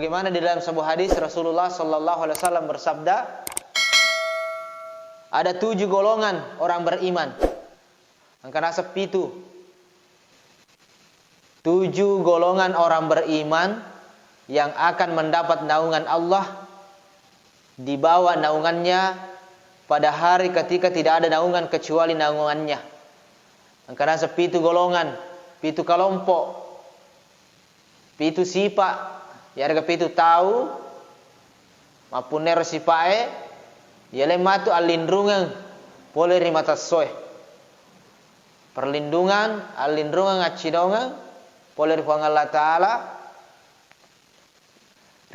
Sebagaimana di dalam sebuah hadis Rasulullah sallallahu alaihi wasallam bersabda, ada 7 golongan orang beriman. Angka nasab itu 7 golongan orang beriman yang akan mendapat naungan Allah, di bawah naungannya pada hari ketika tidak ada naungan kecuali naungannya. Angka nasab itu golongan, itu kelompok, itu sifat. Ya harga itu tahu maupun nero sipae ya lematu alindrungan boleh rimata soe perlindungan alindrungan acidongan boleh rifuang Allah Ta'ala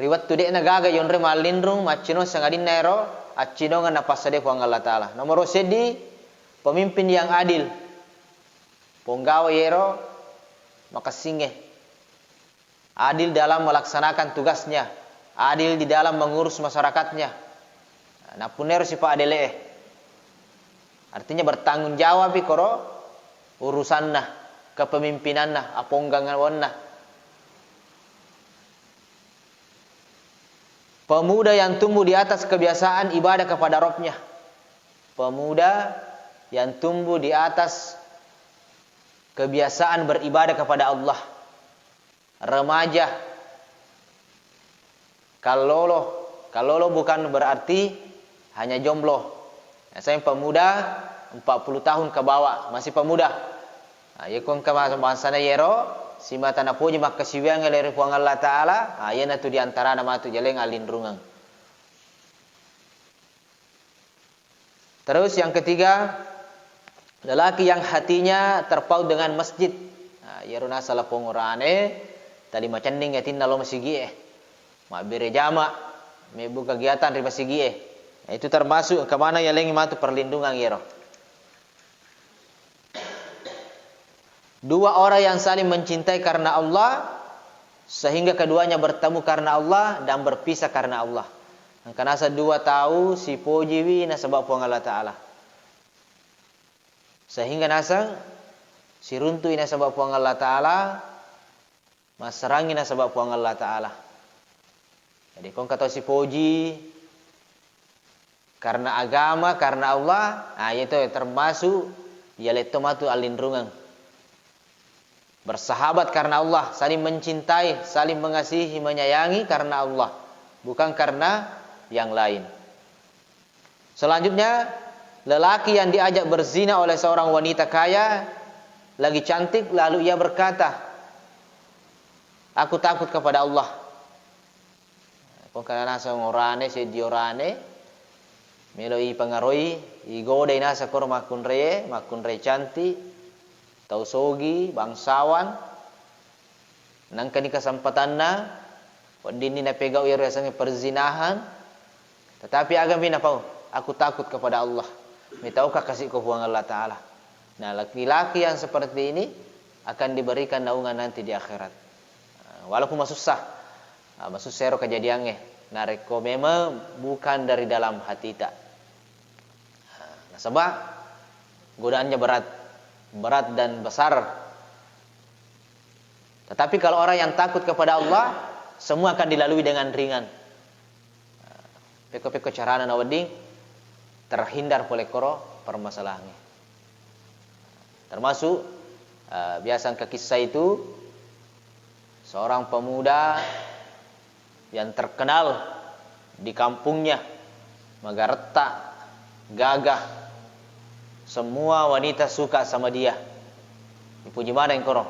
riwat tu dek nagaga yonre malindrung macino sangadin nero acidongan napasade fuang Allah Ta'ala. Nomor sedi pemimpin yang adil ponggawa yero makasinge adil dalam melaksanakan tugasnya, adil di dalam mengurus masyarakatnya. Nah, punero sipa adele. Artinya bertanggung jawab ikoro urusanna, kepemimpinanna, apongganganna. Pemuda yang tumbuh di atas kebiasaan ibadah kepada Rabbnya. Pemuda yang tumbuh di atas kebiasaan beribadah kepada Allah. Remaja, kalolo bukan berarti hanya jomblo. Saya pemuda 40 tahun ke bawah masih pemuda. Ya kon kemasan yero si mata na puji mak kasiwiang leri puang Allah Ta'ala. Ya na tu di antara nama tu jeleng alindrungan. Terus yang ketiga, lelaki yang hatinya terpaut dengan masjid. Yero na salah pengurane tadi macanding ya tinna lo masigi ma bere jama me bu kegiatan ri masigi itu termasuk kemana ya lengi matu perlindungan yero. 2 orang yang saling mencintai karena Allah sehingga keduanya bertemu karena Allah dan berpisah karena Allah. Karena 2 tahu si pojiwi na sebab puang Allah Ta'ala sehingga nasa si runtu ina sebab puang Allah Ta'ala masarangi na sebab puang Allah Ta'ala. Jadi kong kata si poji karena agama, karena Allah, itu termasuk ya letomatu alindrungan. Bersahabat karena Allah, saling mencintai, saling mengasihi, menyayangi karena Allah, bukan karena yang lain. Selanjutnya, lelaki yang diajak berzina oleh seorang wanita kaya, lagi cantik, lalu ia berkata, aku takut kepada Allah. Kung kana sa ngorane si diorane melo i pangaroi i godai nasa kor makunre canti tau sogi bangsawan nang kani kesempatanna wadini na pegau iro sange perzinahan tetapi agami na pau aku takut kepada Allah. Mitaukah kasih ko buang Allah Ta'ala. Nah, laki-laki yang seperti ini akan diberikan naungan nanti di akhirat. Walaupun susah, maksud sero kejadiannya. Nareko memang bukan dari dalam hati tak. Nah, sebab godaannya berat dan besar. Tetapi kalau orang yang takut kepada Allah, semua akan dilalui dengan ringan. Peko-peko carana nawading terhindar oleh koro permasalahannya. Termasuk biasa kisah itu seorang pemuda yang terkenal di kampungnya, magaretak, gagah, semua wanita suka sama dia. Dipuji mana yang koro?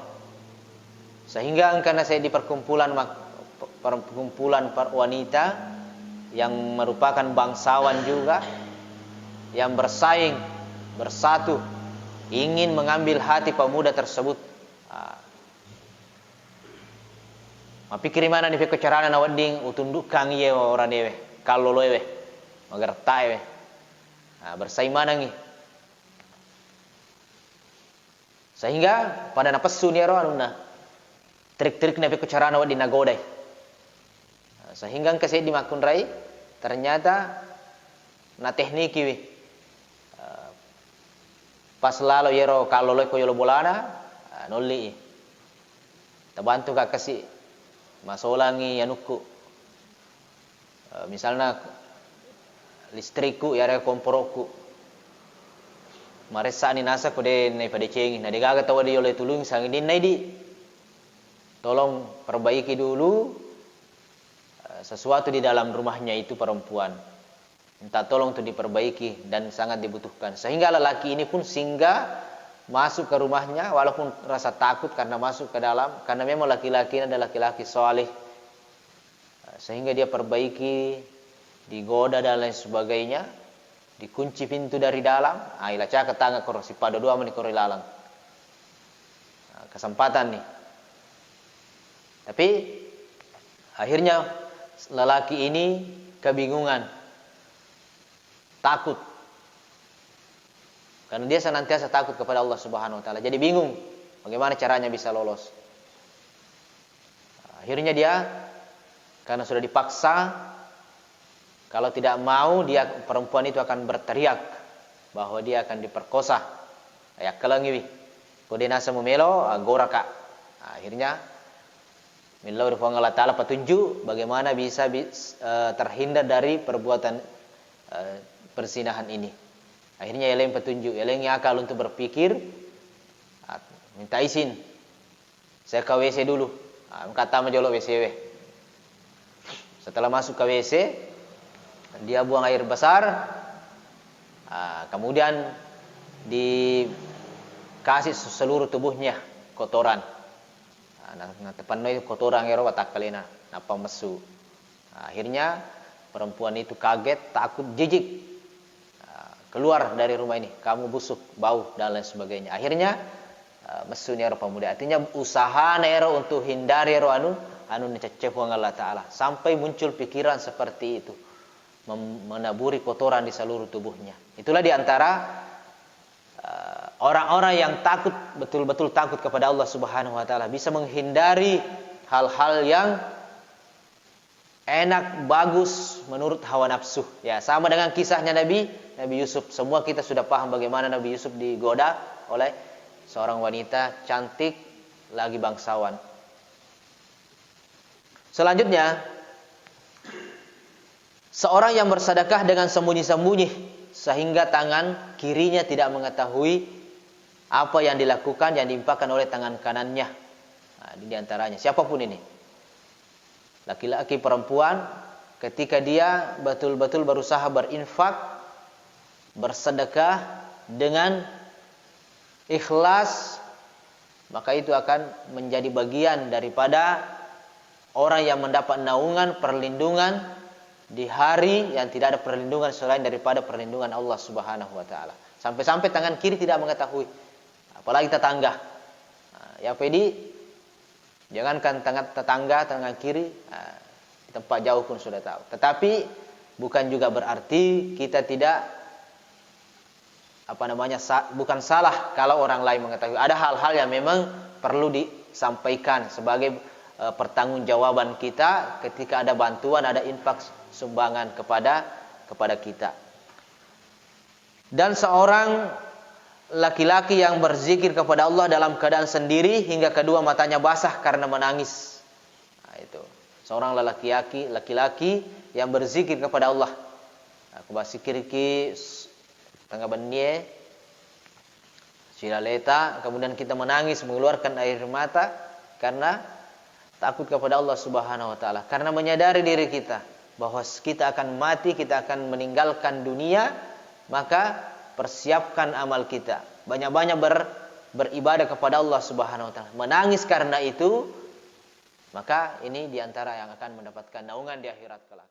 Sehingga karena saya di perkumpulan wanita yang merupakan bangsawan juga, yang bersaing, bersatu, ingin mengambil hati pemuda tersebut. Mapikir mana ni peko carana na wading utundukang iye orang dewe kalau loewe magar tae bersaing mana ngi sehingga pada napesu ni ro anuna trik-trik na peko carana wading nagodai sehingga kasih dimakun rai ternyata na tekniki wi pas lalo yero kalau loe ko yolo bolana nolli tabantu ka kasih masolangi yanuku Misalnya listriku ya re komporoku. Maresa ni nasa ko de nai pada cengi. Nah digaga tawa di oleh tulung sang din nai di. Tolong perbaiki dulu sesuatu di dalam rumahnya itu perempuan. Minta tolong untuk diperbaiki dan sangat dibutuhkan. Sehingga lelaki ini pun singgah masuk ke rumahnya walaupun rasa takut karena masuk ke dalam, karena memang laki-laki ini adalah laki-laki soleh. Sehingga dia perbaiki, digoda dan lain sebagainya, dikunci pintu dari dalam, ila caka tangga koro si pada dua menit koro lalang. Kesempatan nih. Tapi akhirnya lelaki ini kebingungan, takut. Karena dia senantiasa takut kepada Allah Subhanahu wa taala. Jadi bingung bagaimana caranya bisa lolos. Akhirnya dia karena sudah dipaksa, kalau tidak mau dia perempuan itu akan berteriak bahwa dia akan diperkosa. Ya kelangiwi. Kode nasa memelo agoraka. Akhirnya minallah Allah taala petunjuk bagaimana bisa terhindar dari perbuatan perzinahan ini. Akhirnya eleng petunjuk, eleng akal untuk berpikir, minta izin. Saya ke WC dulu. Kata menjolok WC. Setelah masuk ke WC, dia buang air besar. Kemudian dikasih seluruh tubuhnya kotoran. Nah tepan itu kotoran ero watak kalena napa mesu. Akhirnya perempuan itu kaget, takut, jijik. Keluar dari rumah ini, kamu busuk, bau dan lain sebagainya. Akhirnya mesu ero pemuda. Artinya usaha ero untuk hindari ero anu nececep Allah taala sampai muncul pikiran seperti itu. Menaburi kotoran di seluruh tubuhnya. Itulah diantara orang-orang yang takut, betul-betul takut kepada Allah Subhanahu wa taala, bisa menghindari hal-hal yang enak, bagus menurut hawa nafsu. Ya, sama dengan kisahnya Nabi Yusuf. Semua kita sudah paham bagaimana Nabi Yusuf digoda oleh seorang wanita cantik lagi bangsawan. Selanjutnya, seorang yang bersedekah dengan sembunyi-sembunyi sehingga tangan kirinya tidak mengetahui apa yang dilakukan, yang diinfakkan oleh tangan kanannya. Nah, di antaranya siapapun ini, laki-laki, perempuan, ketika dia betul-betul berusaha berinfak, bersedekah dengan ikhlas, maka itu akan menjadi bagian daripada orang yang mendapat naungan, perlindungan di hari yang tidak ada perlindungan selain daripada perlindungan Allah Subhanahu wa taala. Sampai-sampai tangan kiri tidak mengetahui, apalagi tetangga. Ya Pedi, jangankan tetangga, tangan kiri, tempat jauh pun sudah tahu. Tetapi bukan juga berarti kita tidak bukan salah kalau orang lain mengetahui. Ada hal-hal yang memang perlu disampaikan sebagai pertanggungjawaban kita ketika ada bantuan, ada infak sumbangan kepada kita. Dan seorang laki-laki yang berzikir kepada Allah dalam keadaan sendiri hingga kedua matanya basah karena menangis. Nah, itu seorang laki-laki yang berzikir kepada Allah. Aku berzikir ki tengah benie silaleta, kemudian kita menangis mengeluarkan air mata karena takut kepada Allah Subhanahu wa taala, karena menyadari diri kita bahwa kita akan mati, kita akan meninggalkan dunia, maka persiapkan amal kita. Banyak-banyak beribadah kepada Allah Subhanahu wa taala. Menangis karena itu, maka ini diantara yang akan mendapatkan naungan di akhirat kelak.